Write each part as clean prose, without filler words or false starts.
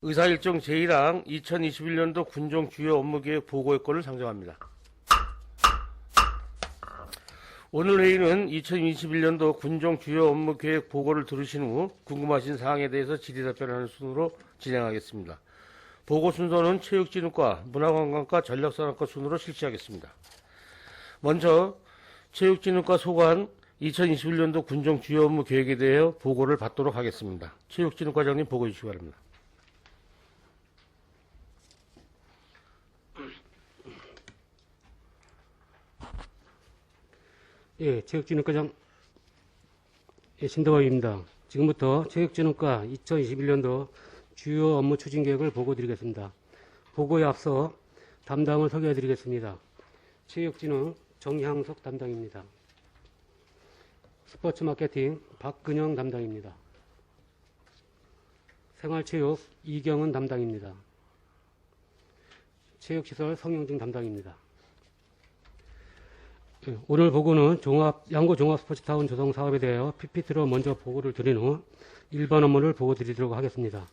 의사일정 제1항 2021년도 군종 주요 업무계획 보고효과를 상정합니다. 오늘 회의는 2021년도 군종 주요 업무계획 보고를 들으신 후 궁금하신 사항에 대해서 질의답변하는 순으로 진행하겠습니다. 보고 순서는 체육진흥과, 문화관광과, 전략산업과 순으로 실시하겠습니다. 먼저 체육진흥과 소관 2021년도 군종 주요 업무 계획에 대해 보고를 받도록 하겠습니다. 체육진흥과장님 보고해 주시기 바랍니다. 예, 체육진흥과장 신동학입니다. 지금부터 체육진흥과 2021년도 주요 업무 추진 계획을 보고드리겠습니다. 보고에 앞서 담당을 소개해드리겠습니다. 체육진흥 정향석 담당입니다. 스포츠 마케팅 박근영 담당입니다. 생활체육 이경은 담당입니다. 체육시설 성영진 담당입니다. 오늘 보고는 양구 종합스포츠타운 조성 사업에 대하여 PPT로 먼저 보고를 드린 후 일반 업무를 보고 드리도록 하겠습니다.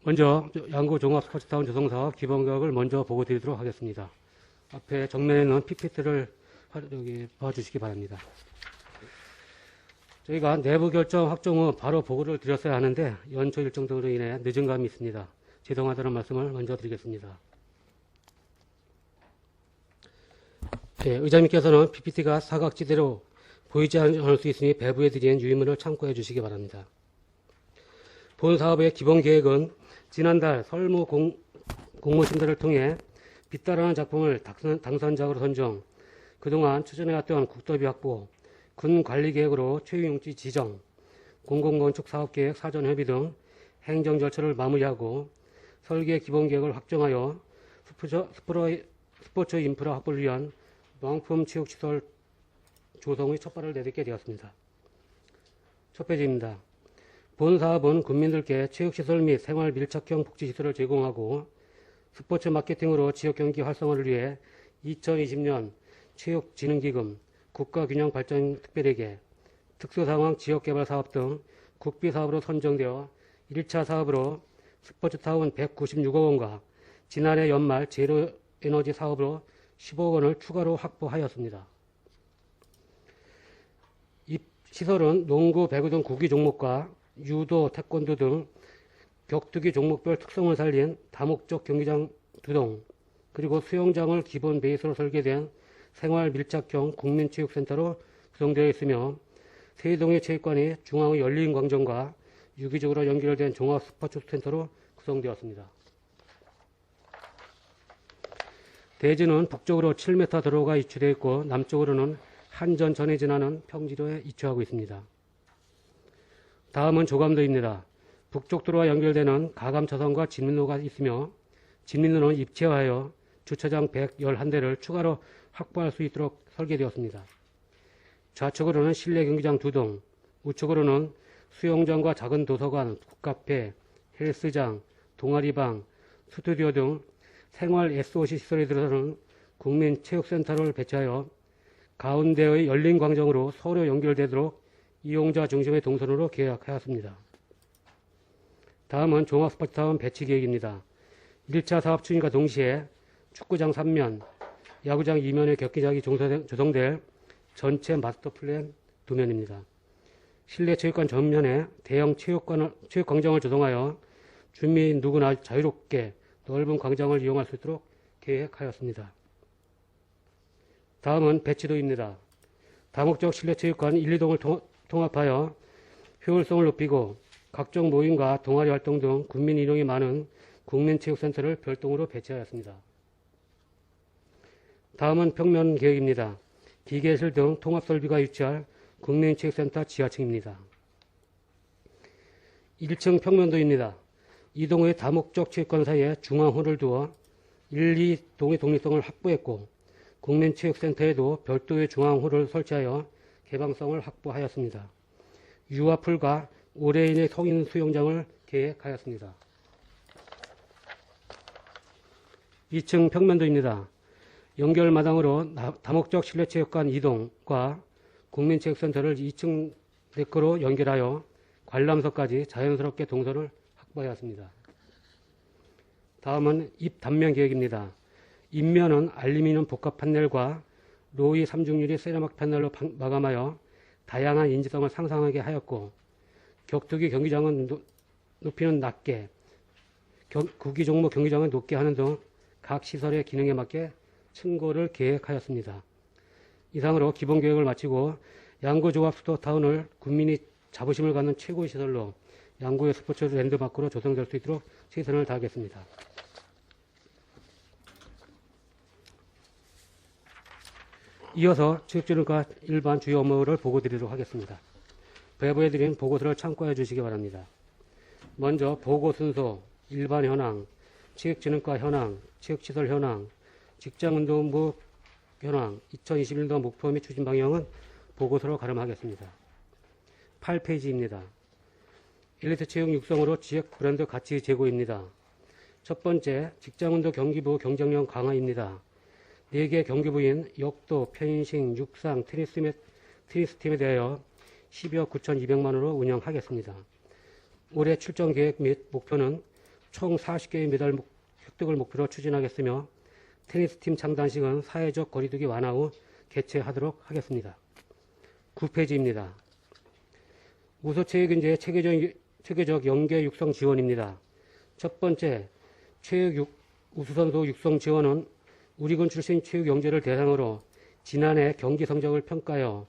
먼저 양구 종합스포츠타운 조성 사업 기본 계획을 먼저 보고 드리도록 하겠습니다. 앞에 정면에는 PPT를 봐주시기 바랍니다. 저희가 내부 결정 확정 후 바로 보고를 드렸어야 하는데 연초 일정 등으로 인해 늦은 감이 있습니다. 죄송하다는 말씀을 먼저 드리겠습니다. 네, 의장님께서는 PPT가 사각지대로 보이지 않을 수 있으니 배부해 드린 유의문을 참고해 주시기 바랍니다. 본 사업의 기본 계획은 지난달 설무 공모 심사를 통해 빛다라는 작품을 당선작으로 선정, 그동안 추진해왔던 국도비 확보, 군 관리 계획으로 최유용지 지정, 공공건축 사업계획 사전 협의 등 행정 절차를 마무리하고 설계 기본 계획을 확정하여 스포츠 인프라 확보를 위한 명품 체육시설 조성의 첫발을 내딛게 되었습니다. 첫 페이지입니다. 본 사업은 국민들께 체육시설 및 생활 밀착형 복지시설을 제공하고 스포츠 마케팅으로 지역 경기 활성화를 위해 2020년 체육진흥기금, 국가균형발전특별회계, 특수상황 지역개발사업 등 국비사업으로 선정되어 1차 사업으로 스포츠타운 196억 원과 지난해 연말 제로에너지 사업으로 10억 원을 추가로 확보하였습니다. 이 시설은 농구, 배구 등 구기 종목과 유도, 태권도 등 격투기 종목별 특성을 살린 다목적 경기장 2동, 그리고 수영장을 기본 베이스로 설계된 생활 밀착형 국민체육센터로 구성되어 있으며 3동의 체육관이 중앙의 열린 광장과 유기적으로 연결된 종합 스포츠 센터로 구성되었습니다. 대지는 북쪽으로 7m 도로가 위치되어 있고 남쪽으로는 한전 전해 지나는 평지도에 위치하고 있습니다. 다음은 조감도입니다. 북쪽 도로와 연결되는 가감차선과 진민로가 있으며 진민로는 입체화하여 주차장 111대를 추가로 확보할 수 있도록 설계되었습니다. 좌측으로는 실내 경기장 2동, 우측으로는 수영장과 작은 도서관, 북카페, 헬스장, 동아리방, 스튜디오 등 생활 SOC 시설에 들어서는 국민체육센터를 배치하여 가운데의 열린 광장으로 서로 연결되도록 이용자 중심의 동선으로 계획하였습니다. 다음은 종합스포츠타운 배치 계획입니다. 1차 사업 추진과 동시에 축구장 3면, 야구장 2면의 격기장이 조성될 전체 마스터 플랜 2면입니다. 실내 체육관 전면에 대형 체육광장을 조성하여 주민 누구나 자유롭게 넓은 광장을 이용할 수 있도록 계획하였습니다. 다음은 배치도입니다. 다목적 실내체육관 1, 2동을 통합하여 효율성을 높이고 각종 모임과 동아리 활동 등 국민 인용이 많은 국민체육센터를 별도로 배치하였습니다. 다음은 평면 계획입니다. 기계실 등 통합설비가 위치할 국민체육센터 지하층입니다. 1층 평면도입니다. 2동의 다목적 체육관 사이에 중앙홀을 두어 1, 2동의 독립성을 확보했고 국민체육센터에도 별도의 중앙홀을 설치하여 개방성을 확보하였습니다. 유아 풀과 올해인의 성인 수영장을 계획하였습니다. 2층 평면도입니다. 연결마당으로 다목적 실내체육관 2동과 국민체육센터를 2층 데크로 연결하여 관람석까지 자연스럽게 동선을 확보하였습니다. 다음은 입 단면 계획입니다. 입면은 알루미늄 복합 판넬과 로이 3중유리 세라믹 판넬로 마감하여 다양한 인지성을 상상하게 하였고, 격투기 경기장은 높이는 낮게, 구기 종목 경기장은 높게 하는 등 각 시설의 기능에 맞게 층고를 계획하였습니다. 이상으로 기본 계획을 마치고 양구 조합 스토어타운을 국민이 자부심을 갖는 최고의 시설로 양구의 스포츠 랜드마크로 조성될 수 있도록 최선을 다하겠습니다. 이어서 체육진흥과 일반 주요 업무를 보고드리도록 하겠습니다. 배부해드린 보고서를 참고해 주시기 바랍니다. 먼저 보고 순서, 일반 현황, 체육진흥과 현황, 체육시설 현황, 직장운동부 현황, 2021년 목표 및 추진 방향은 보고서로 가름하겠습니다. 8페이지입니다. 엘리트 체육 육성으로 지역 브랜드 가치 제고입니다. 첫 번째, 직장운동 경기부 경쟁력 강화입니다. 4개 경기부인 역도, 펜싱, 육상, 테니스팀에 대하여 12억 9,200만 원으로 운영하겠습니다. 올해 출전 계획 및 목표는 총 40개의 메달 획득을 목표로 추진하겠으며, 테니스팀 창단식은 사회적 거리두기 완화 후 개최하도록 하겠습니다. 9페이지입니다. 우소체육인재 체계적 연계 육성 지원입니다. 첫 번째, 체육 우수선수 육성 지원은 우리군 출신 체육 영재를 대상으로 지난해 경기 성적을 평가하여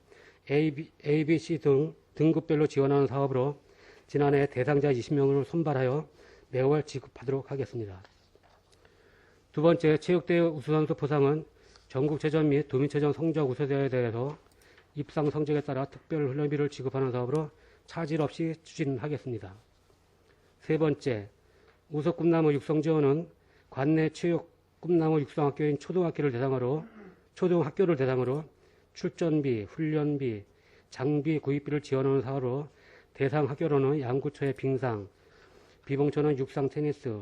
A, B, C 등 등급별로 지원하는 사업으로 지난해 대상자 20명을 선발하여 매월 지급하도록 하겠습니다. 두 번째, 체육대회 우수선수 포상은 전국체전 및 도민체전 성적 우수대회에 대해서 입상 성적에 따라 특별 훈련비를 지급하는 사업으로 차질 없이 추진하겠습니다. 세 번째, 우수 꿈나무 육성 지원은 관내 체육 꿈나무 육성학교인 초등학교를 대상으로 출전비, 훈련비, 장비 구입비를 지원하는 사업으로 대상 학교로는 양구초의 빙상, 비봉초는 육상 테니스,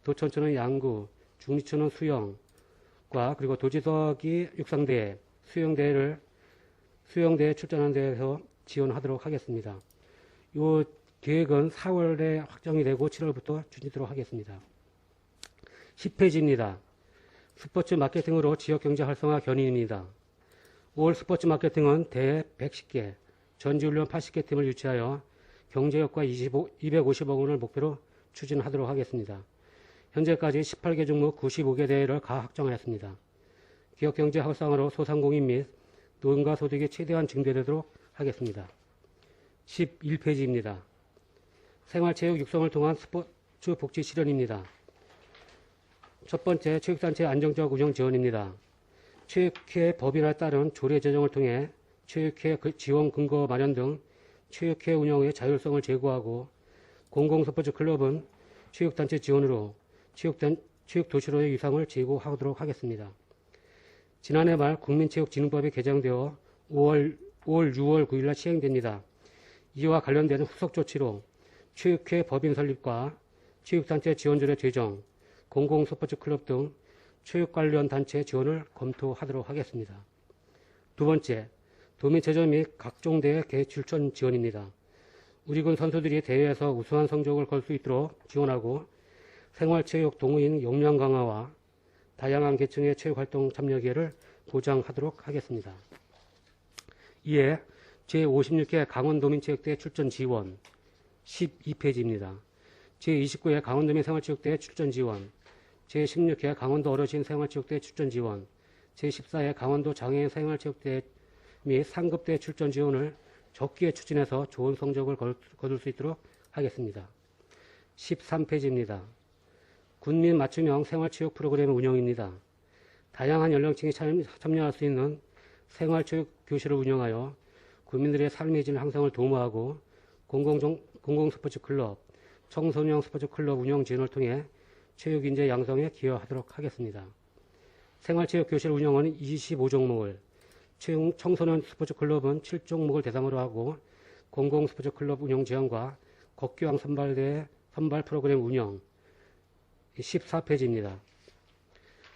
도천초는 양구, 중리초는 수영과 그리고 도지석이 육상대회, 수영대회 출전하는 데에서 지원하도록 하겠습니다. 이 계획은 4월에 확정이 되고 7월부터 추진하도록 하겠습니다. 10페이지입니다. 스포츠 마케팅으로 지역경제 활성화 견인입니다. 5월 스포츠 마케팅은 대 110개, 전지훈련 80개 팀을 유치하여 경제효과 250억 원을 목표로 추진하도록 하겠습니다. 현재까지 18개 종목 95개 대회를 가확정하였습니다. 지역경제 활성화로 소상공인 및 노인과 소득이 최대한 증대되도록 하겠습니다. 11페이지입니다. 생활체육 육성을 통한 스포츠 복지 실현입니다. 첫 번째, 체육단체 안정적 운영 지원입니다. 체육회 법인에 따른 조례 제정을 통해 체육회 지원 근거 마련 등 체육회 운영의 자율성을 제고하고, 공공스포츠 클럽은 체육단체 지원으로 체육도시로의 위상을 제고하도록 하겠습니다. 지난해 말 국민체육진흥법이 개정되어 6월 9일날 시행됩니다. 이와 관련되는 후속 조치로 체육회 법인 설립과 체육단체 지원조례 제정, 공공스포츠 클럽 등 체육 관련 단체 지원을 검토하도록 하겠습니다. 두 번째, 도민체전 및 각종 대회 개출전 지원입니다. 우리군 선수들이 대회에서 우수한 성적을 걸 수 있도록 지원하고, 생활체육 동호인 역량 강화와 다양한 계층의 체육활동 참여 기회를 보장하도록 하겠습니다. 이에 제56회 강원도민체육대회 출전 지원 12페이지입니다. 제29회 강원도민 생활체육대회 출전 지원, 제16회 강원도 어르신 생활체육대회 출전 지원, 제14회 강원도 장애인 생활체육대회 및 상급대회 출전 지원을 적기에 추진해서 좋은 성적을 거둘 수 있도록 하겠습니다. 13페이지입니다. 군민 맞춤형 생활체육 프로그램 운영입니다. 다양한 연령층이 참여할 수 있는 생활체육 교실을 운영하여 국민들의 삶의 질 향상을 도모하고, 공공스포츠 클럽, 청소년 스포츠 클럽 운영 지원을 통해 체육인재 양성에 기여하도록 하겠습니다. 생활체육 교실 운영은 25종목을, 청소년 스포츠 클럽은 7종목을 대상으로 하고, 공공스포츠 클럽 운영 지원과 걷기왕 선발 프로그램 운영 14페이지입니다.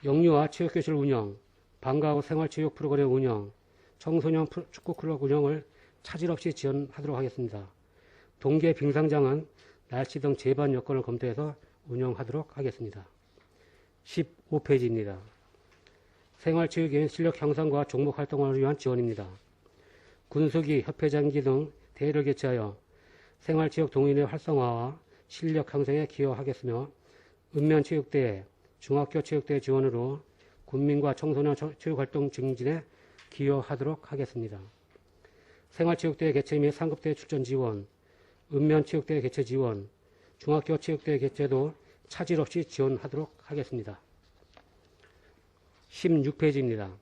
영유아 체육교실 운영, 방과 후 생활체육 프로그램 운영, 청소년 축구클럽 운영을 차질 없이 지원하도록 하겠습니다. 동계 빙상장은 날씨 등 제반 여건을 검토해서 운영하도록 하겠습니다. 15페이지입니다. 생활체육인 실력 향상과 종목 활동을 위한 지원입니다. 군수기, 협회장기 등 대회를 개최하여 생활체육 동인의 활성화와 실력 향상에 기여하겠으며 읍면체육대회, 중학교 체육대회 지원으로 군민과 청소년 체육활동 증진에 기여하도록 하겠습니다. 생활체육대회 개최 및 상급대회 출전 지원, 읍면체육대회 개최 지원, 중학교 체육대회 개최도 차질 없이 지원하도록 하겠습니다. 16페이지입니다.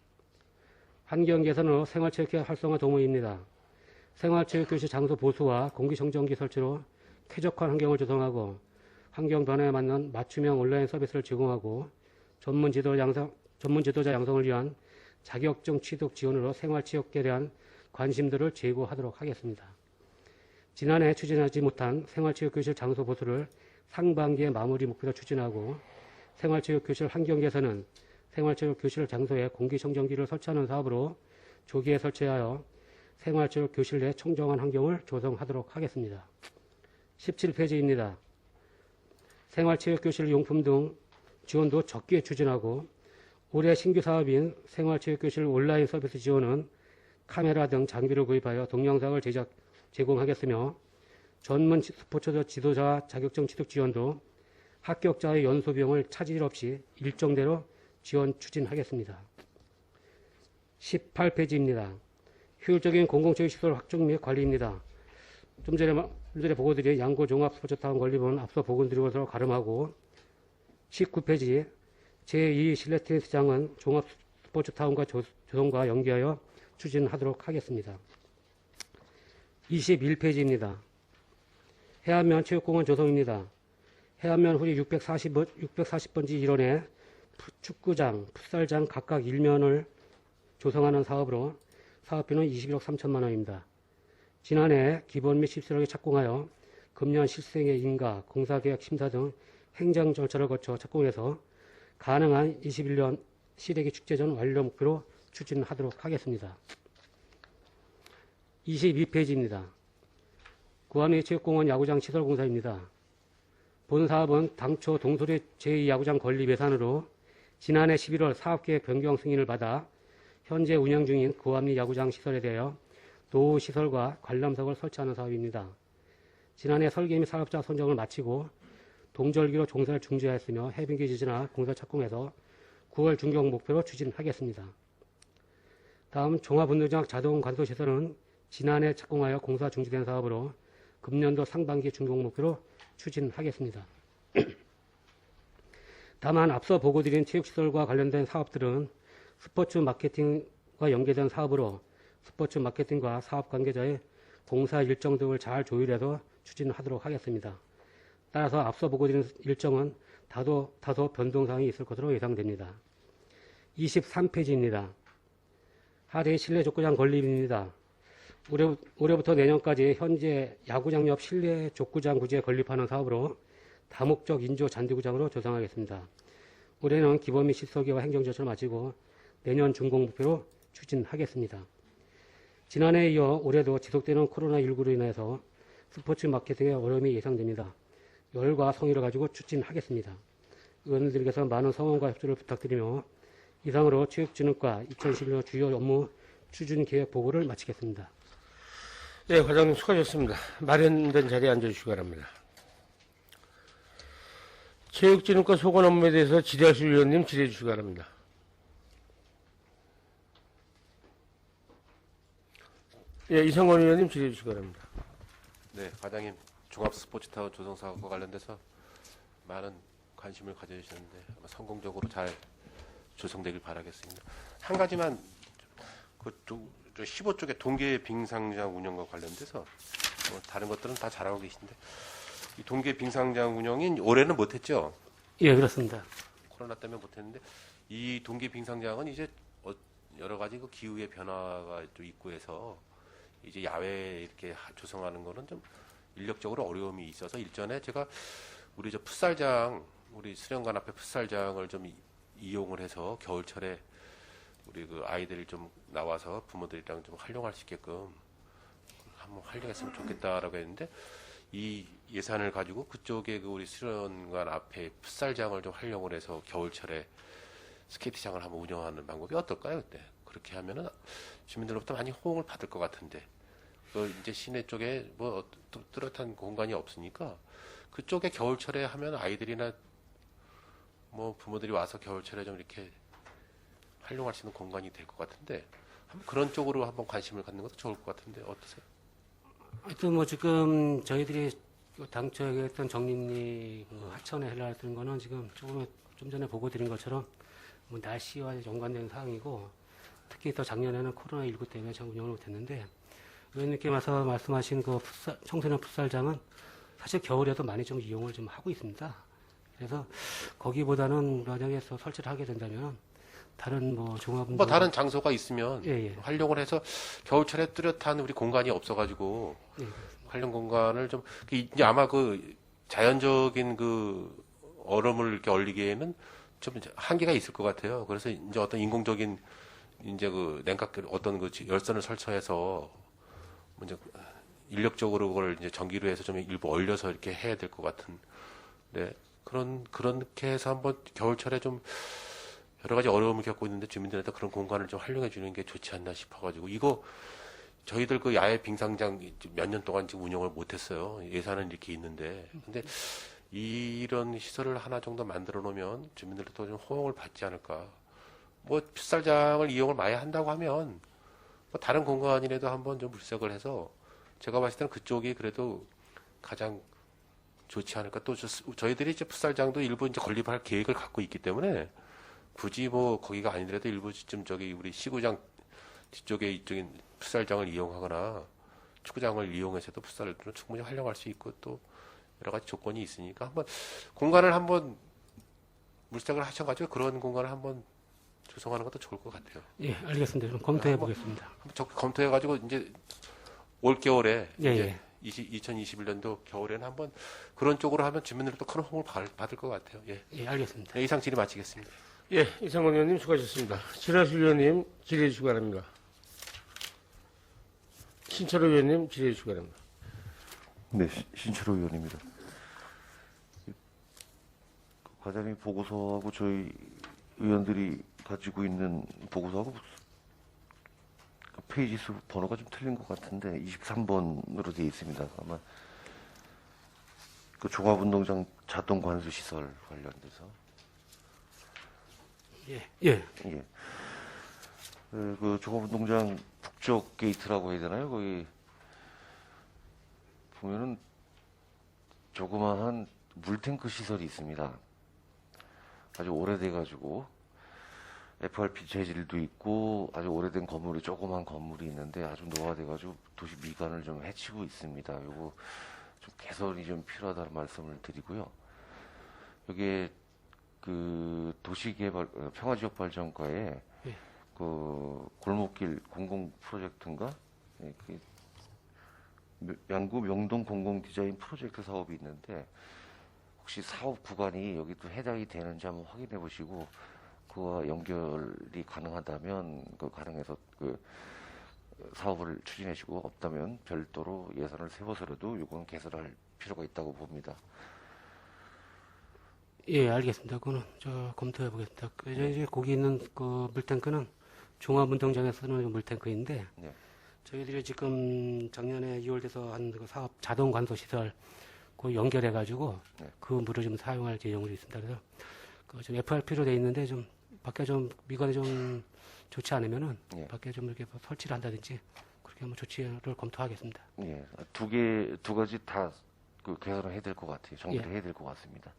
환경 개선으로 생활체육회 활성화 도모입니다. 생활체육교실 장소 보수와 공기청정기 설치로 쾌적한 환경을 조성하고 환경 변화에 맞는 맞춤형 온라인 서비스를 제공하고 전문 지도자 양성을 위한 자격증 취득 지원으로 생활체육에 대한 관심들을 제고하도록 하겠습니다. 지난해 추진하지 못한 생활체육교실 장소 보수를 상반기에 마무리 목표로 추진하고 생활체육교실 환경 개선은 생활체육교실 장소에 공기청정기를 설치하는 사업으로 조기에 설치하여 생활체육교실 내 청정한 환경을 조성하도록 하겠습니다. 17페이지입니다. 생활체육교실 용품 등 지원도 적게 추진하고 올해 신규 사업인 생활체육교실 온라인 서비스 지원은 카메라 등 장비를 구입하여 동영상을 제공하겠으며 전문 스포츠 지도자 자격증 취득 지원도 합격자의 연수 비용을 차질 없이 일정대로 지원 추진하겠습니다. 18페이지입니다. 효율적인 공공체육시설 확충 및 관리입니다. 좀 전에 보고드린 양구 종합스포츠타운 건립은 앞서 보고드린 것으로 가름하고 19페이지 제2 실내 테니스장은 종합스포츠타운과 조성과 연계하여 추진하도록 하겠습니다. 21페이지입니다. 해안면 체육공원 조성입니다. 해안면 후리 640번지 일원에 축구장, 풋살장 각각 1면을 조성하는 사업으로 사업비는 21억 3천만 원입니다. 지난해 기본 및 시설을 착공하여 금년 실생의 인가, 공사계약 심사 등 행정 절차를 거쳐 착공해서 가능한 21년 시래기 축제 전 완료 목표로 추진하도록 하겠습니다. 22페이지입니다. 구암리 체육공원 야구장 시설 공사입니다. 본 사업은 당초 동소리 제2야구장 건립 예산으로 지난해 11월 사업계획 변경 승인을 받아 현재 운영 중인 구암리 야구장 시설에 대하여 노후 시설과 관람석을 설치하는 사업입니다. 지난해 설계 및 사업자 선정을 마치고 동절기로 공사를 중지하였으며 해빙기 지지나 공사 착공해서 9월 중경 목표로 추진하겠습니다. 다음 종합운동장 자동 관소 시설은 지난해 착공하여 공사 중지된 사업으로 금년도 상반기 중공 목표로 추진하겠습니다. 다만 앞서 보고드린 체육시설과 관련된 사업들은 스포츠 마케팅과 연계된 사업으로 스포츠 마케팅과 사업 관계자의 공사 일정 등을 잘 조율해서 추진하도록 하겠습니다. 따라서 앞서 보고드린 일정은 다소 변동사항이 있을 것으로 예상됩니다. 23페이지입니다. 하대 실내 족구장 건립입니다. 올해부터 내년까지 현재 야구장 옆 실내 족구장 구지에 건립하는 사업으로 다목적 인조 잔디구장으로 조성하겠습니다. 올해는 기본 및 시설계와 행정 절차를 마치고 내년 준공 목표로 추진하겠습니다. 지난해에 이어 올해도 지속되는 코로나19로 인해서 스포츠 마케팅에 어려움이 예상됩니다. 열과 성의를 가지고 추진하겠습니다. 의원님들께서 많은 성원과 협조를 부탁드리며 이상으로 체육진흥과 2011년 주요 업무 추진 계획 보고를 마치겠습니다. 네, 과장님 수고하셨습니다. 마련된 자리에 앉아주시기 바랍니다. 체육진흥과 소관 업무에 대해서 질의하실 위원님 질의해 주시기 바랍니다. 예, 이성건 의원님 질의해 주시기 바랍니다. 네, 과장님 종합스포츠타운 조성 사업과 관련돼서 많은 관심을 가져주셨는데 아마 성공적으로 잘 조성되길 바라겠습니다. 한 가지만 그 15쪽의 동계 빙상장 운영과 관련돼서 다른 것들은 다 잘하고 계신데 이 동계 빙상장 운영이 올해는 못했죠? 예, 그렇습니다. 코로나 때문에 못했는데 이 동계 빙상장은 이제 여러 가지 그 기후의 변화가 또 있고 해서 이제 야외에 이렇게 조성하는 거는 좀 인력적으로 어려움이 있어서 일전에 제가 우리 저 풋살장, 우리 수련관 앞에 풋살장을 좀 이용을 해서 겨울철에 우리 그 아이들이 좀 나와서 부모들이랑 좀 활용할 수 있게끔 한번 활용했으면 좋겠다라고 했는데 이 예산을 가지고 그쪽에 그 우리 수련관 앞에 풋살장을 좀 활용을 해서 겨울철에 스케이트장을 한번 운영하는 방법이 어떨까요? 그때 그렇게 하면은 주민들로부터 많이 호응을 받을 것 같은데 그 이제 시내 쪽에 뭐 뚜렷한 공간이 없으니까 그쪽에 겨울철에 하면 아이들이나 뭐 부모들이 와서 겨울철에 좀 이렇게 활용할 수 있는 공간이 될 것 같은데 한번 그런 쪽으로 한번 관심을 갖는 것도 좋을 것 같은데 어떠세요? 하여튼 뭐 지금 저희들이 당초 얘기했던 정림리 그 하천에 해라했던 거는 지금 조금 좀 전에 보고 드린 것처럼 뭐 날씨와 연관된 사항이고 특히 또 작년에는 코로나19 때문에 참 운영을 못했는데 의원님께 와서 말씀하신 그 청소년 풋살장은 사실 겨울에도 많이 좀 이용을 좀 하고 있습니다. 그래서 거기보다는 만약에 설치를 하게 된다면 다른 뭐 종합운동 뭐 다른 장소가 있으면 예, 예. 활용을 해서 겨울철에 뚜렷한 우리 공간이 없어가지고 예, 활용 공간을 좀 이제 아마 그 자연적인 그 얼음을 이렇게 얼리기에는 좀 한계가 있을 것 같아요. 그래서 이제 어떤 인공적인 이제 그 냉각 어떤 그 열선을 설치해서 이제 인력적으로 그걸 이제 전기로 해서 좀 일부 얼려서 이렇게 해야 될 것 같은 네 그렇게 해서 한번 겨울철에 좀 여러 가지 어려움을 겪고 있는데 주민들한테 그런 공간을 좀 활용해 주는 게 좋지 않나 싶어가지고 이거 저희들 그 야외 빙상장 몇 년 동안 지금 운영을 못했어요. 예산은 이렇게 있는데 근데 이런 시설을 하나 정도 만들어 놓으면 주민들도 좀 호응을 받지 않을까. 뭐 풋살장을 이용을 많이 한다고 하면 뭐 다른 공간이라도 한번 좀 물색을 해서 제가 봤을 때는 그쪽이 그래도 가장 좋지 않을까. 또 저희들이 이제 풋살장도 일부 이제 건립할 계획을 갖고 있기 때문에 굳이 뭐 거기가 아니더라도 일부쯤 저기 우리 시구장 뒤쪽에 이쪽인 풋살장을 이용하거나 축구장을 이용해서도 풋살을 충분히 활용할 수 있고 또 여러 가지 조건이 있으니까 한번 공간을 한번 물색을 하셔가지고 그런 공간을 한번 조성하는 것도 좋을 것 같아요. 예, 알겠습니다. 그럼 검토해 보겠습니다. 한번 검토해가지고 이제 올 겨울에 예, 이제 2021년도 겨울에는 한번 그런 쪽으로 하면 주민들도 큰 호응을 받을 것 같아요. 예. 예, 알겠습니다. 네, 이상 질의 마치겠습니다. 예, 이상권 의원님 수고하셨습니다. 지라수 의원님 질의해 주시기 바랍니다. 신철호 의원님 질의해 주시기 바랍니다. 네, 신철호 의원입니다. 과장님 보고서하고 저희 의원들이 가지고 있는 보고서하고 그 페이지 수 번호가 좀 틀린 것 같은데 23번으로 되어 있습니다. 아마 그 종합운동장 자동 관수 시설 관련돼서 예. 예. 그 종합운동장 북쪽 게이트라고 해야 되나요? 거기 보면은 조그마한 물탱크 시설이 있습니다. 아주 오래돼가지고 FRP 재질도 있고 아주 오래된 건물이 조그만 건물이 있는데 아주 노화돼가지고 도시 미관을 좀 해치고 있습니다. 요거 좀 개선이 좀 필요하다는 말씀을 드리고요. 여기에 그 도시개발 평화지역발전과에 예. 그 골목길 공공 프로젝트인가? 예, 그 양구 명동 공공 디자인 프로젝트 사업이 있는데 혹시 사업 구간이 여기도 해당이 되는지 한번 확인해 보시고 그와 연결이 가능하다면 그 가능해서 그 사업을 추진하시고 없다면 별도로 예산을 세워서라도 이건 개설할 필요가 있다고 봅니다. 예, 알겠습니다. 그거는 저 검토해 보겠습니다. 이제 거기 있는 그 물탱크는 종합운동장에 쓰는 물탱크인데 네. 저희들이 지금 작년에 2월 돼서 한 그 사업 자동 관소 시설 그 연결해 가지고 네. 그 물을 좀 사용할 예정으로 있습니다. 그래서 그좀 FRP로 돼 있는데 좀 밖에 좀 미관이 좀 좋지 않으면은 예. 밖에 좀 이렇게 설치를 한다든지 그렇게 한번 조치를 검토하겠습니다. 예, 두 가지 다 그 개선을 해야 될 것 같아요. 정비를 해야 될 것 같습니다.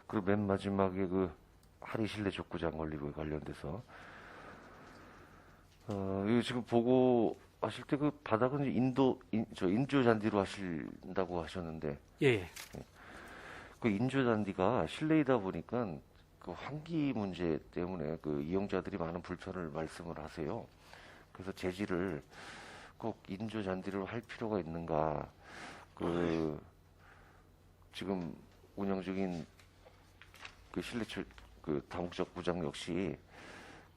그리고 맨 마지막에 그 하리 실내 족구장 관련돼서 이거 지금 보고 하실 때 그 바닥은 인조 잔디로 하신다고 하셨는데 예. 그 인조 잔디가 실내이다 보니까 그 환기 문제 때문에 그 이용자들이 많은 불편을 말씀을 하세요. 그래서 재질을 꼭 인조 잔디로 할 필요가 있는가? 그 지금 운영 중인 그 그 다목적 구장 역시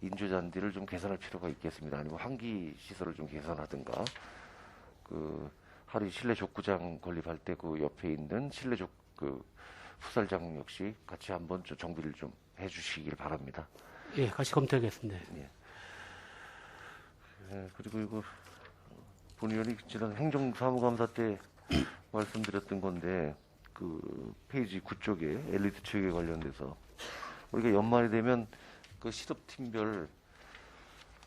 인조 잔디를 좀 개선할 필요가 있겠습니다. 아니면 환기 시설을 좀 개선하든가 그 하루 실내 족구장 건립할 때 그 옆에 있는 실내 그 풋살장 역시 같이 한번 좀 정비를 좀 해주시길 바랍니다. 예, 같이 검토하겠습니다. 그리고 이거 본 의원이 지난 행정사무감사 때 말씀드렸던 건데 그 페이지 9쪽에 엘리트 체육에 관련돼서 우리가 연말이 되면 그 시도팀별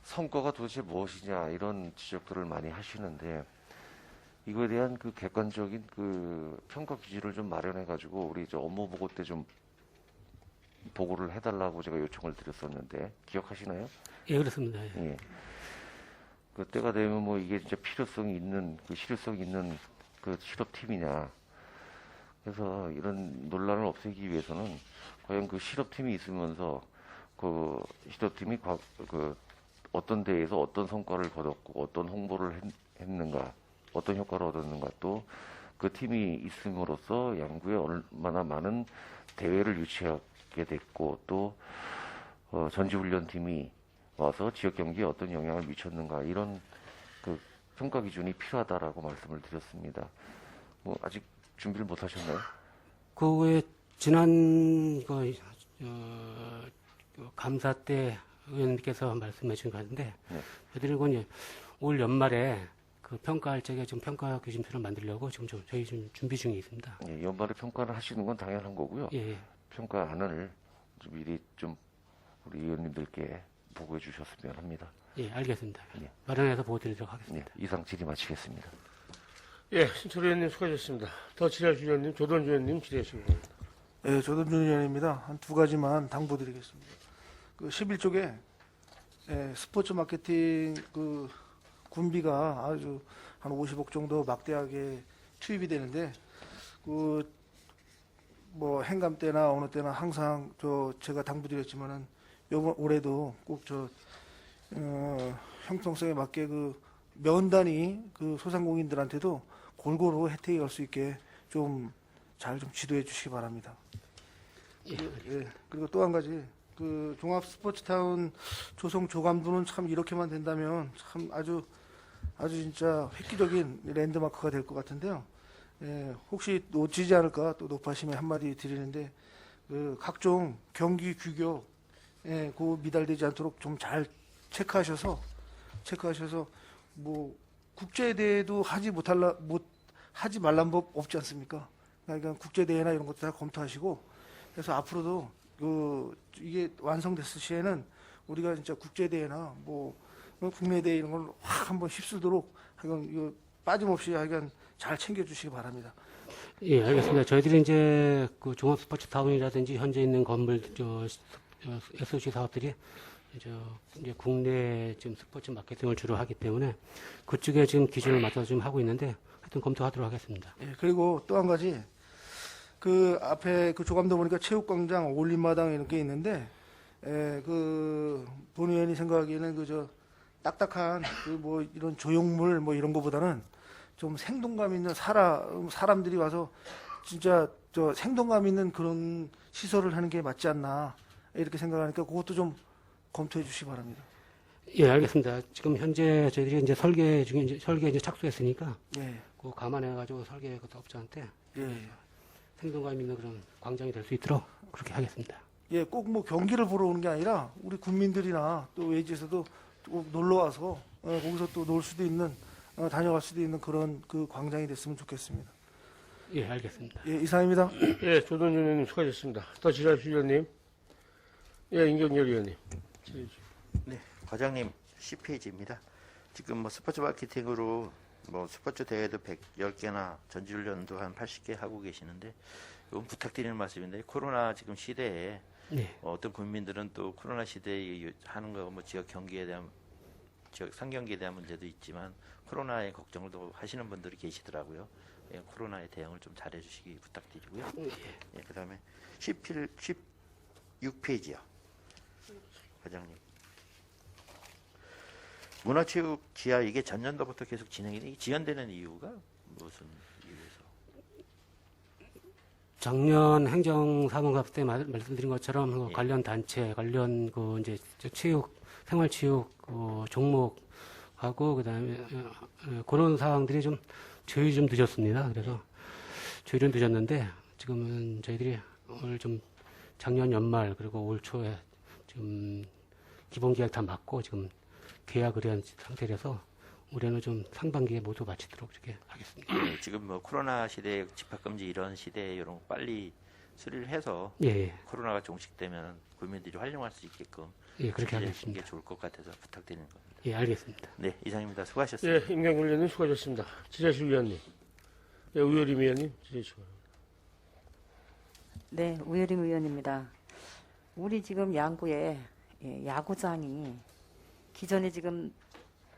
성과가 도대체 무엇이냐 이런 지적들을 많이 하시는데 이거에 대한 그 객관적인 그 평가 기준을 좀 마련해 가지고 우리 저 업무 보고 때 좀 보고를 해달라고 제가 요청을 드렸었는데 기억하시나요? 예, 그렇습니다. 예. 예. 그 때가 되면 뭐 이게 진짜 필요성이 있는 그 실효성 있는 그 실업팀이냐. 그래서 이런 논란을 없애기 위해서는 과연 그 실업팀이 있으면서 그 실업팀이 그 어떤 대회에서 어떤 성과를 거뒀고 어떤 홍보를 했는가, 어떤 효과를 얻었는가, 또 그 팀이 있음으로써 양구에 얼마나 많은 대회를 유치하게 됐고 또 전지훈련팀이 와서 지역 경기에 어떤 영향을 미쳤는가 이런 그 평가 기준이 필요하다라고 말씀을 드렸습니다. 뭐 아직 준비를 못 하셨나요? 그 외에 지난 감사 때 의원님께서 말씀해 주신 것 같은데 네. 저희들이 이제 올 연말에 그 평가할 적에 좀 평가 기준표를 만들려고 지금 저희 지금 준비 중에 있습니다. 예, 연말에 평가를 하시는 건 당연한 거고요. 예, 예. 평가안을 좀 미리 좀 우리 의원님들께 보고해 주셨으면 합니다. 예, 알겠습니다. 예. 마련해서 보여드리도록 네, 하겠습니다. 이상 질의 마치겠습니다. 예, 신철 의원님 수고하셨습니다. 더 질의하실 의원님, 조던 의원님 질의하시기 바랍니다. 예, 조동준 의원입니다. 한 두 가지만 당부드리겠습니다. 그 11쪽에 스포츠 마케팅 그 군비가 아주 한 50억 정도 막대하게 투입이 되는데 그 뭐 행감 때나 어느 때나 항상 제가 당부드렸지만은 요번 올해도 꼭 형평성에 맞게 그 면단위 그 소상공인들한테도 골고루 혜택이 갈 수 있게 좀 잘 좀 지도해 주시기 바랍니다. 예. 그리고 또 한 가지 그 종합 스포츠타운 조성 조감도는 참 이렇게만 된다면 참 아주 진짜 획기적인 랜드마크가 될 것 같은데요. 예, 혹시 놓치지 않을까 또 높아심에 한마디 드리는데 그 각종 경기 규격 그 미달되지 않도록 좀 잘 체크하셔서 뭐 국제 대회도 하지 말란 법 없지 않습니까? 그러니까 국제 대회나 이런 것도 다 검토하시고 그래서 앞으로도 이게 완성됐을 시에는 우리가 진짜 국제 대회나 뭐 국내 대회 이런 걸 확 한번 휩쓸도록 하여간 이거 빠짐없이 하여간 잘 챙겨주시기 바랍니다. 예, 알겠습니다. 저희들이 이제 그 종합 스포츠 타운이라든지 현재 있는 건물 SOC 사업들이 이제 국내 지금 스포츠 마케팅을 주로 하기 때문에 그쪽에 지금 기준을 맞춰서 지금 하고 있는데 하여튼 검토하도록 하겠습니다. 예, 그리고 또 한 가지 그 앞에 그 조감도 보니까 체육광장, 올림마당 이런 게 있는데 그 본 의원이 생각하기에는 그저 딱딱한 그 뭐 이런 조형물 뭐 이런 거보다는 좀 생동감 있는 사람들이 와서 진짜 생동감 있는 그런 시설을 하는 게 맞지 않나 이렇게 생각하니까 그것도 좀 검토해 주시기 바랍니다. 예, 알겠습니다. 지금 현재 저희들이 이제 설계에 이제 착수했으니까 예, 그 감안해가지고 설계 그 업자한테 예, 생동감 있는 그런 광장이 될 수 있도록 그렇게 하겠습니다. 예, 꼭 뭐 경기를 보러 오는 게 아니라 우리 국민들이나 또 외지에서도 꼭 놀러 와서 거기서 또 놀 수도 있는 다녀갈 수도 있는 그런 그 광장이 됐으면 좋겠습니다. 예, 알겠습니다. 예, 이상입니다. 예, 조던 의원님 수고하셨습니다. 더 질의하실 의원님. 예, 임경열 의원님. 질의해 주십시오. 네, 과장님 10페이지입니다. 지금 뭐 스포츠 마케팅으로 뭐 스포츠 대회도 110개나 전지훈련도 한 80개 하고 계시는데 이건 부탁드리는 말씀인데 코로나 지금 시대에 네. 어떤 국민들은 또 코로나 시대에 하는 거 뭐 지역 경기에 대한 지역 상경기에 대한 문제도 있지만 코로나의 걱정을 또 하시는 분들이 계시더라고요. 예, 코로나에 대응을 좀 잘해주시기 부탁드리고요. 예, 그다음에 16페이지요. 과장님. 문화체육 지하 이게 전년도부터 계속 진행이 돼 지연되는 이유가 무슨 이유에서? 작년 행정사무감 때 말씀드린 것처럼 그 예. 관련 단체, 관련 그 이제 체육, 생활체육 종목하고 그다음에 그런 사항들이 좀 조율이 좀 늦었습니다. 그래서 조율은 늦었는데 지금은 저희들이 오늘 좀 작년 연말 그리고 올 초에 지금 기본 계약 다 맞고 지금 계약을 한 상태라서 올해는 좀 상반기에 모두 마치도록 이렇게 하겠습니다. 네, 지금 뭐 코로나 시대 집합금지 이런 시대에 이런 거 빨리 수리를 해서 예, 예, 코로나가 종식되면 국민들이 활용할 수 있게끔 예, 그렇게 해주시는 하겠습니다. 게 좋을 것 같아서 부탁드리는 겁니다. 예, 알겠습니다. 네, 이상입니다. 수고하셨습니다. 예, 임경근 위원님 수고하셨습니다. 지자실 위원님. 예, 우여림 위원님, 지자실 위원님. 네, 우여림 의원입니다. 우리 지금 양구에 야구장이 기존에 지금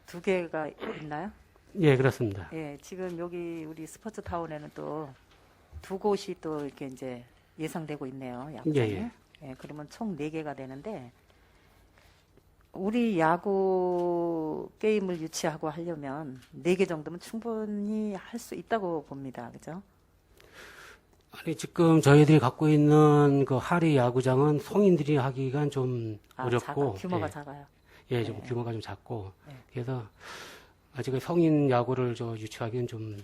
2개가 있나요? 예, 그렇습니다. 예, 지금 여기 우리 스포츠 타운에는 또 2곳이 또 이렇게 이제 예상되고 있네요. 야구장이. 예, 예, 그러면 총 4개가 되는데 우리 야구 게임을 유치하고 하려면 4개 정도면 충분히 할 수 있다고 봅니다. 그죠? 아니, 지금 저희들이 갖고 있는 그 하리 야구장은 성인들이 하기가 좀 어렵고, 규모가 예, 작아요. 예, 좀 네. 규모가 좀 작고, 네. 그래서 아직 성인 야구를 유치하기는 좀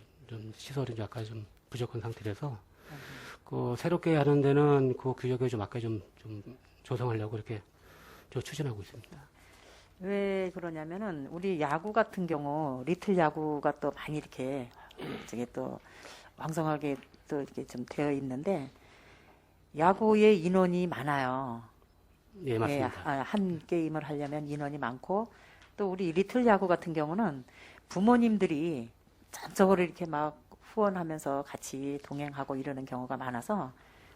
시설이 약간 좀 부족한 상태라서, 그 새롭게 하는 데는 그 규격을 좀 아까 좀 조성하려고 이렇게 추진하고 있습니다. 왜 그러냐면은 우리 야구 같은 경우 리틀 야구가 또 많이 이렇게 저게 또 왕성하게 또 이렇게 좀 되어 있는데 야구에 인원이 많아요. 예, 맞습니다. 한 게임을 하려면 인원이 많고 또 우리 리틀 야구 같은 경우는 부모님들이 전적으로 이렇게 막 후원하면서 같이 동행하고 이러는 경우가 많아서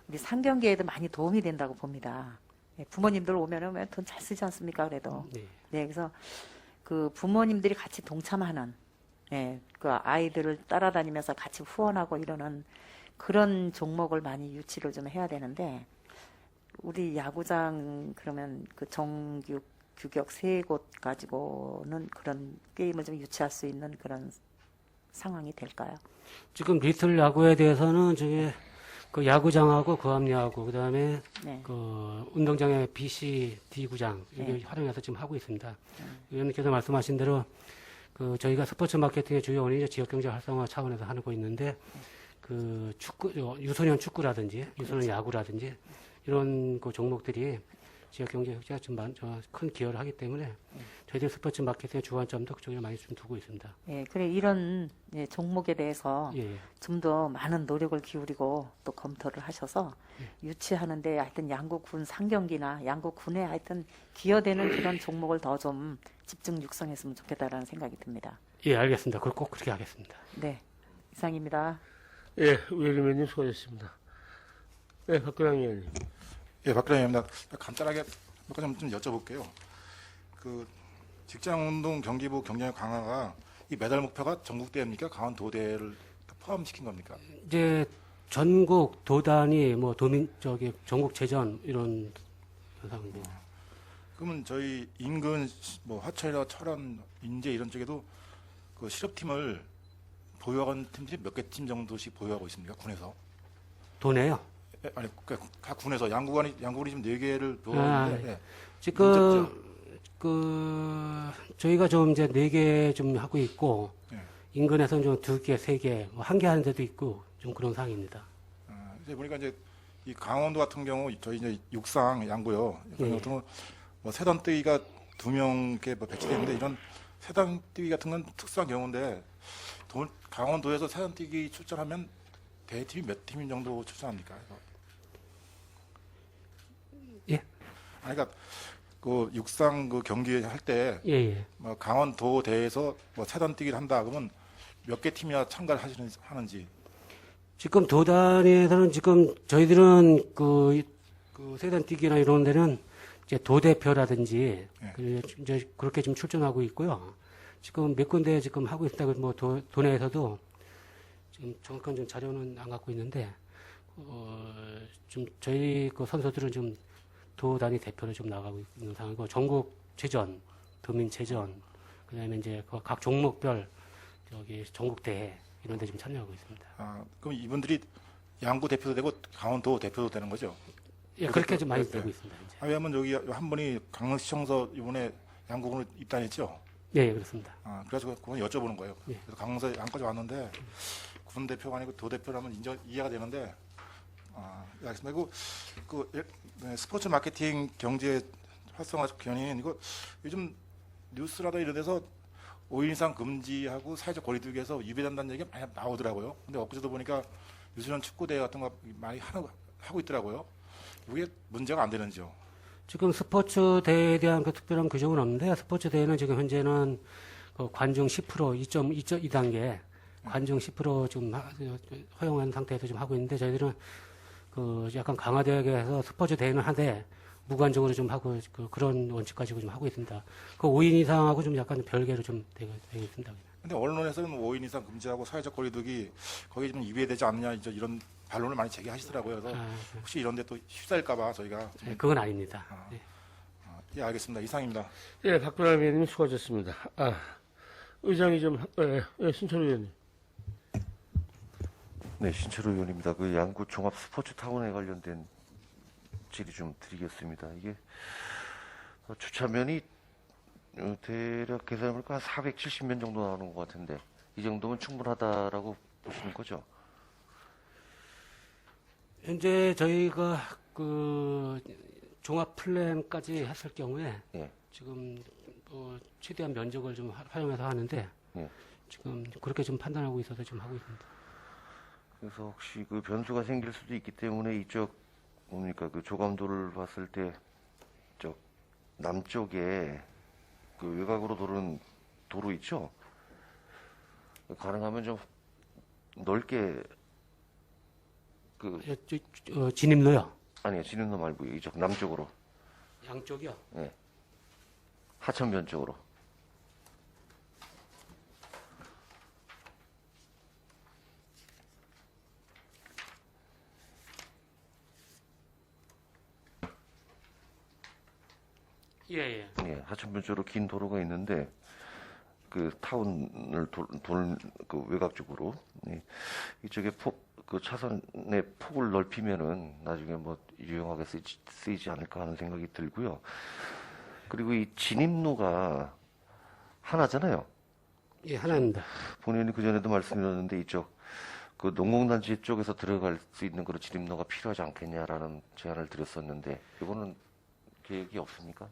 우리 상경계에도 많이 도움이 된다고 봅니다. 예, 부모님들 오면은 돈 잘 쓰지 않습니까? 그래도. 네. 네, 그래서 그 부모님들이 같이 동참하는, 그 아이들을 따라다니면서 같이 후원하고 이러는 그런 종목을 많이 유치를 좀 해야 되는데, 우리 야구장 그러면 그 정규 규격 3곳 가지고는 그런 게임을 좀 유치할 수 있는 그런 상황이 될까요? 지금 리틀 야구에 대해서는 저기 그 야구장하고 고압야구 그다음에 네. 그 운동장의 BCD 구장 이게 네. 활용해서 지금 하고 있습니다. 의원님께서 말씀하신 대로 그 저희가 스포츠 마케팅의 주요 원인이 지역 경제 활성화 차원에서 하고 있는데 그 축구 유소년 축구라든지 유소년 야구라든지 이런 그 종목들이 지역 경제 혁신에 좀 큰 기여를 하기 때문에 저희들 스포츠 마케팅의 주안점도 그쪽에 많이 좀 두고 있습니다. 예, 그래 이런 종목에 대해서 예, 좀 더 많은 노력을 기울이고 또 검토를 하셔서 유치하는데 하여튼 양구군 상경기나 양구군에 하여튼 기여되는 그런 종목을 더 좀 집중 육성했으면 좋겠다라는 생각이 듭니다. 예, 알겠습니다. 그걸 꼭 그렇게 하겠습니다. 네, 이상입니다. 예, 우여림 위원님 수고하셨습니다. 예, 박근혜 위원님. 예, 박근혜입니다. 간단하게 몇 가지 좀 여쭤볼게요. 그 직장운동 경기부 경쟁력 강화가 이 메달 목표가 전국대회입니까? 강원도대회를 포함시킨 겁니까? 이제 전국 도단위 뭐 전국체전 이런 현상입니다. 그러면 저희 인근 뭐 화천이나 철원, 인제 이런 쪽에도 그 실업팀을 보유하는 팀들이 몇 개 팀 정도씩 보유하고 있습니까? 군에서? 도내요. 예, 아니 각 군에서 양구군이 지금 4개를 보유하는데 예. 지금 그 저희가 좀 이제 4개 좀 하고 있고 예. 인근에서는 좀 2개, 3개, 뭐 1개 하는 데도 있고 좀 그런 상황입니다. 이제 보니까 이제 이 강원도 같은 경우 저희 이제 육상 양구요. 예. 같은 경우 뭐 세단뛰기가 2명 이렇게 뭐 배치되는데 이런 세단뛰기 같은 건 특수한 경우인데 강원도에서 세단뛰기 출전하면 대회팀이 몇 팀 정도 출전합니까? 예. 아니, 그러니까 그 육상 그 경기 할 때 예, 예. 뭐 강원도 대회에서 뭐 세단뛰기를 한다 그러면 몇 개 팀이나 참가를 하는지. 지금 도단위에서는 지금 저희들은 그 세단뛰기나 이런 데는 이제 도대표라든지 예. 이제 그렇게 좀 출전하고 있고요. 지금 몇 군데 지금 하고 있다고 뭐 도내에서도 지금 정확한 좀 자료는 안 갖고 있는데 좀 저희 그 선수들은 좀 도단위 대표로 좀 나가고 있는 상황이고 전국체전, 도민체전, 그다음에 이제 각 종목별 저기 전국대회 이런 데 좀 참여하고 있습니다. 아, 그럼 이분들이 양구 대표도 되고 강원도 대표도 되는 거죠? 예, 그렇게 좀 많이 네. 되고 있습니다. 이제. 아, 왜냐면 여기 한 분이 강릉시청서 이번에 양구군으로 입단했죠? 예, 그렇습니다. 그래서 그건 여쭤보는 거예요. 예. 그래서 강릉에서 양까지 왔는데 군 대표가 아니고 도 대표라면 이해가 되는데 예, 알겠습니다. 네, 스포츠 마케팅 경제 활성화 견인 이거 요즘 뉴스라다 이런 데서 5인 이상 금지하고 사회적 거리두기에서 위배된다는 얘기가 많이 나오더라고요. 근데 엊그제도 보니까 유소년 축구대회 같은 거 많이 하고 있더라고요. 이게 문제가 안 되는지요? 지금 스포츠 대회에 대한 그 특별한 규정은 없는데 스포츠 대회는 지금 현재는 그 관중 10% 2.2단계 관중 10% 지금 허용한 상태에서 지금 하고 있는데 저희들은 그 약간 강화되게 해서 스포츠 대회는 하되 무관중으로 좀 하고 그런 원칙 가지고 좀 하고 있습니다. 그 5인 이상하고 좀 약간 별개로 좀 되고 있습니다. 근데 언론에서는 5인 이상 금지하고 사회적 거리두기 거기 좀 위배되지 않느냐 이런 반론을 많이 제기하시더라고요. 그래서 혹시 이런 데 또 휩싸일까봐 저희가 네, 그건 아닙니다. 네. 예, 알겠습니다. 이상입니다. 예, 박변환 의원님 수고하셨습니다. 의장이 좀, 신철 의원님. 네, 신철호 의원입니다. 그 양구 종합 스포츠 타운에 관련된 질의 좀 드리겠습니다. 이게 주차면이 대략 계산해보니까 한 470면 정도 나오는 것 같은데 이 정도면 충분하다라고 보시는 거죠? 현재 저희가 그 종합 플랜까지 했을 경우에 예. 지금 최대한 면적을 좀 활용해서 하는데 예. 지금 그렇게 좀 판단하고 있어서 좀 하고 있습니다. 그래서 혹시 그 변수가 생길 수도 있기 때문에 이쪽 뭡니까 그 조감도를 봤을 때 저 남쪽에 그 외곽으로 도는 도로 있죠? 가능하면 좀 넓게 진입로요. 아니요 진입로 말고 이쪽 남쪽으로 양쪽이요. 하천변 쪽으로. 예. 예, 하천변 쪽으로 긴 도로가 있는데 그 타운을 그 외곽 쪽으로 이쪽에 그 차선의 폭을 넓히면은 나중에 뭐 유용하게 쓰이지 않을까 하는 생각이 들고요. 그리고 이 진입로가 하나잖아요. 예, 하나입니다. 본인이 그 전에도 말씀드렸는데 이쪽 그 농공단지 쪽에서 들어갈 수 있는 그런 진입로가 필요하지 않겠냐라는 제안을 드렸었는데 이거는 계획이 없습니까?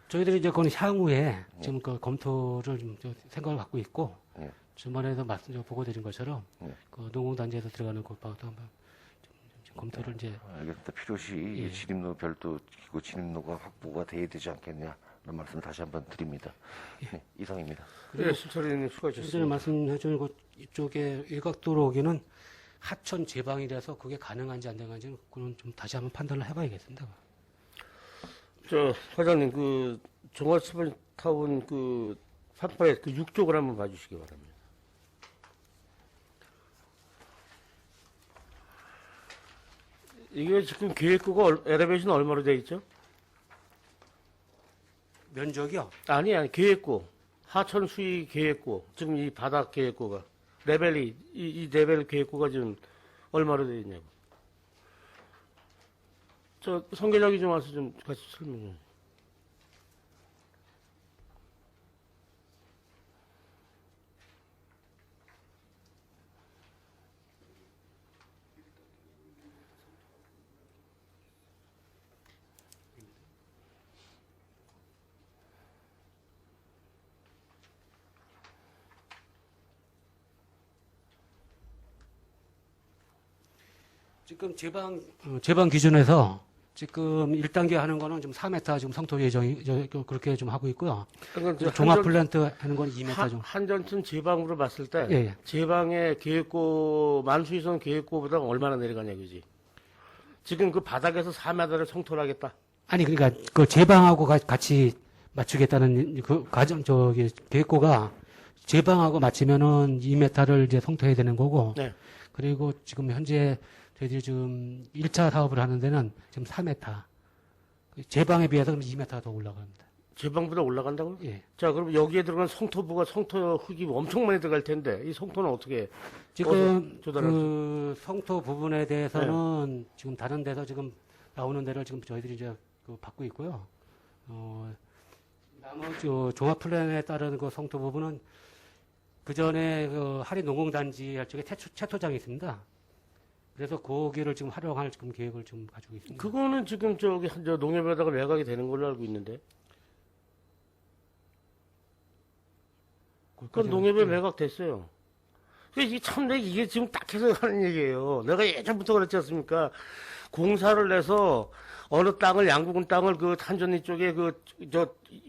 저희들이 이제 그건 향후에 지금 그 검토를 좀 생각을 갖고 있고 예. 주말에도 보고드린 것처럼 그 농공단지에서 들어가는 곳방도 한번 좀 검토를 이제 알겠습니다. 필요시 예. 진입로 별도 기고 진입로가 확보가 돼야 되지 않겠냐는 말씀 다시 한번 드립니다. 네, 이상입니다. 예, 신철 의원님 전에 수고하셨습니다. 말씀해준 그 이쪽에 일각도로 오기는 하천 제방이라서 그게 가능한지 안 가능한지는 그건 좀 다시 한번 판단을 해봐야겠습니다. 회장님, 그, 종합스포츠타운 그, 판파의 그 6쪽을 한번 봐주시기 바랍니다. 이게 지금 계획구가 엘리베이션 얼마로 되어 있죠? 면적이요? 아니, 계획구. 하천 수위 계획구. 지금 이 바닥 계획구가. 레벨이, 이 레벨 계획구가 지금 얼마로 되어 있냐고. 성 계장이 좀 와서 좀 같이 설명해. 지금 제방 기준에서 지금 1단계 하는 거는 좀 4m 지금 성토 예정이 그렇게 좀 하고 있고요. 그러니까 종합 플랜트 하는 건 2m 정도. 한전천 제방으로 봤을 때 예. 제방의 계획고 만수위성 계획고보다 얼마나 내려가냐 그지? 지금 그 바닥에서 4m를 성토를 하겠다. 아니 그러니까 그 제방하고 같이 맞추겠다는 그 과정 계획고가 제방하고 맞추면은 2m를 이제 성토해야 되는 거고. 네. 그리고 지금 현재 저희들이 지금 1차 사업을 하는 데는 지금 4m. 제방에 비해서 2m 더 올라갑니다. 제방보다 올라간다고요? 예. 자, 그럼 여기에 들어간 성토부가 성토 흙이 엄청 많이 들어갈 텐데 이 성토는 어떻게 지금 조달할 그 성토 부분에 대해서는 지금 다른 데서 지금 나오는 데를 지금 저희들이 이제 그 받고 있고요. 다음은 종합 플랜에 따른 그 성토 부분은 그 전에 그 하리 농공단지 쪽에 채토장이 있습니다. 그래서 거기를 지금 활용할 지금 계획을 좀 가지고 있습니다. 그거는 지금 저기 저 농협에다가 매각이 되는 걸로 알고 있는데. 그건 농협에 매각됐어요. 이게 참, 이게 지금 딱 해서 하는 얘기예요. 내가 예전부터 그랬지 않습니까? 공사를 내서 어느 땅을, 양국은 땅을 그 탄전리 쪽에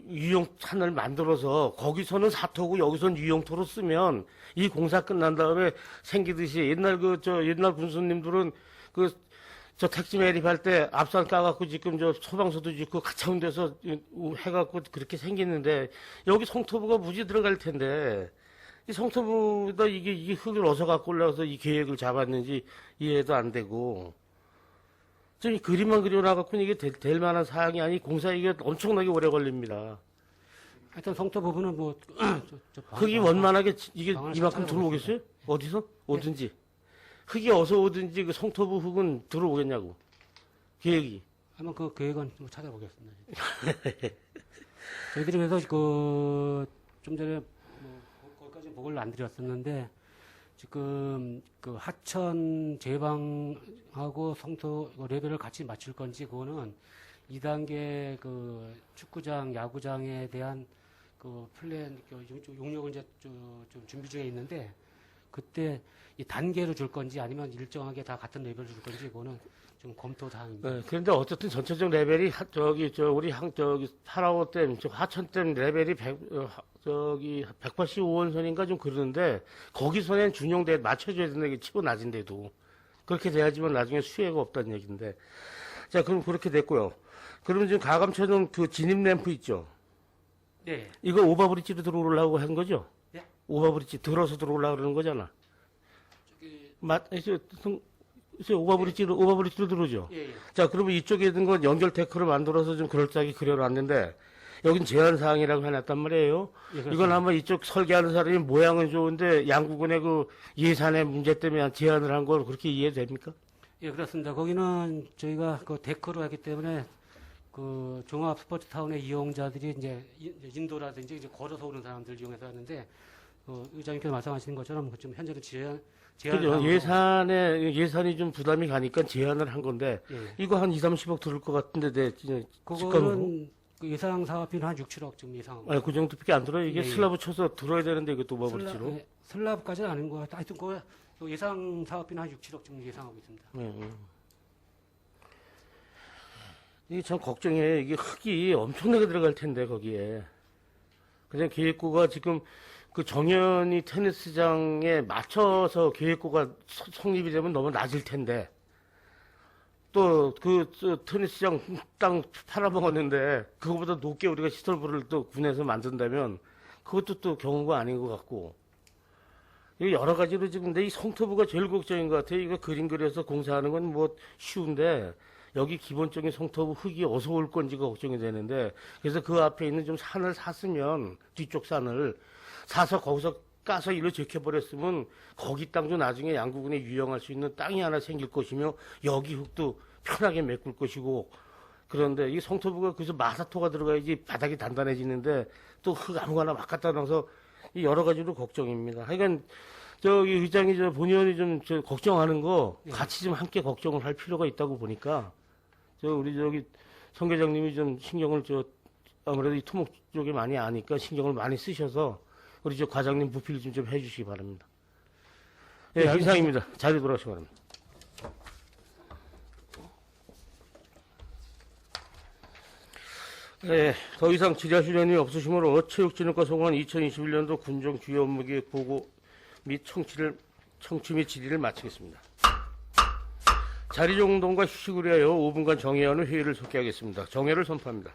유용탄을 만들어서 거기서는 사토고 여기서는 유용토로 쓰면 이 공사 끝난 다음에 생기듯이 옛날 옛날 군수님들은 저 택지 매립할 때 앞산 까갖고 지금 저 소방서도 짓고 가차운 데서 해갖고 그렇게 생겼는데 여기 성토부가 무지 들어갈 텐데 이 성토부다 이게 흙을 어디서 갖고 올라가서 이 계획을 잡았는지 이해도 안 되고 지금 이 그림만 그려놔갖고 이게 될 만한 사항이 아니 공사 이게 엄청나게 오래 걸립니다. 하여튼 성토 부분은 뭐 흙이 원만하게 이게 방안을 이만큼 찾아보고 들어오겠어요? 어디서? 오든지. 흙이 어디서 오든지 그 성토부 흙은 들어오겠냐고. 계획이. 한번 그 계획은 좀 찾아보겠습니다. 저희들이 그래서 좀 전에 거기까지 보고를 안 드렸었는데 지금 그 하천 제방하고 성토 레벨을 같이 맞출 건지 그거는 2단계 그 축구장, 야구장에 대한 그 플랜 용역을 이제 좀 준비 중에 있는데 그때 이 단계로 줄 건지 아니면 일정하게 다 같은 레벨로 줄 건지 그거는 좀 검토 사항입니다. 네, 그런데 어쨌든 전체적 레벨이 우리 파라오댐, 하천댐 레벨이 185원선인가 좀 그러는데 거기서는 준용대 맞춰줘야 된다. 이게 치고 낮은데도 그렇게 돼야지만 나중에 수혜가 없다는 얘기인데. 자, 그럼 그렇게 됐고요. 그러면 지금 가감천은 그 진입 램프 있죠? 네. 이거 오버브리지로 들어오려고 한 거죠? 네. 오버브리지 들어서 들어오려고 그러는 거잖아. 오버브리지로 들어오죠? 예, 예. 자, 그러면 이쪽에 있는 건 연결 데크로 만들어서 좀 그럴싸하게 그려놨는데, 여긴 제한사항이라고 해놨단 말이에요. 예, 이건 아마 이쪽 설계하는 사람이 모양은 좋은데, 양구군의 그 예산의 문제 때문에 제한을 한 걸 그렇게 이해됩니까? 예, 그렇습니다. 거기는 저희가 그 데크로 하기 때문에 그 종합 스포츠 타운의 이용자들이 이제 인도라든지 이제 걸어서 오는 사람들 이용해서 하는데, 의장님께서 말씀하시는 것처럼 좀 현재는 제한을 그죠. 예산이 좀 부담이 가니까 제한을 한 건데, 예. 이거 한 2, 30억 들을 것 같은데, 그거는 그 예상 사업비는 한 6, 7억 좀 예상하고. 아니, 그 정도밖에 안 들어요. 이게 예, 예. 슬라브 쳐서 들어야 되는데, 이것도 오버브리지로. 슬랍까지는 아닌 것 같아요. 하여튼 그 예상 사업비는 한 6, 7억 정도 예상하고 있습니다. 이게 참 걱정이에요. 이게 흙이 엄청나게 들어갈 텐데, 거기에. 그냥 계획구가 지금 그 정연이 테니스장에 맞춰서 계획구가 성립이 되면 너무 낮을 텐데, 또 테니스장 땅 팔아먹었는데, 그거보다 높게 우리가 시설부를 또 군에서 만든다면, 그것도 또 경우가 아닌 것 같고, 이거 여러 가지로 지금 근데 이 성토부가 제일 걱정인 것 같아요. 이거 그림 그려서 공사하는 건 뭐 쉬운데 여기 기본적인 성토부 흙이 어디서 올 건지가 걱정이 되는데 그래서 그 앞에 있는 좀 산을 샀으면 뒤쪽 산을 사서 거기서 까서 일로 제껴버렸으면 거기 땅도 나중에 양구군에 유용할 수 있는 땅이 하나 생길 것이며 여기 흙도 편하게 메꿀 것이고 그런데 이 성토부가 그래서 마사토가 들어가야지 바닥이 단단해지는데 또 흙 아무거나 막 갖다 놔서 이 여러 가지로 걱정입니다. 하여간 저기 의장이 본의원이 좀 걱정하는 거 같이 좀 함께 걱정을 할 필요가 있다고 보니까 우리 성 계장님이 좀 신경을 아무래도 이 토목 쪽에 많이 아니까 신경을 많이 쓰셔서 우리 과장님 부필 좀 해주시기 바랍니다. 예, 이상입니다. 자리 돌아오시기 바랍니다. 네, 더 이상 질의하실 내용이 없으시므로 체육진흥과 소관 2021년도 군정 주요 업무계획 보고 및 청취 및 질의를 마치겠습니다. 자리 정돈과 휴식을 위하여 5분간 정회하는 회의를 속개하겠습니다. 정회를 선포합니다.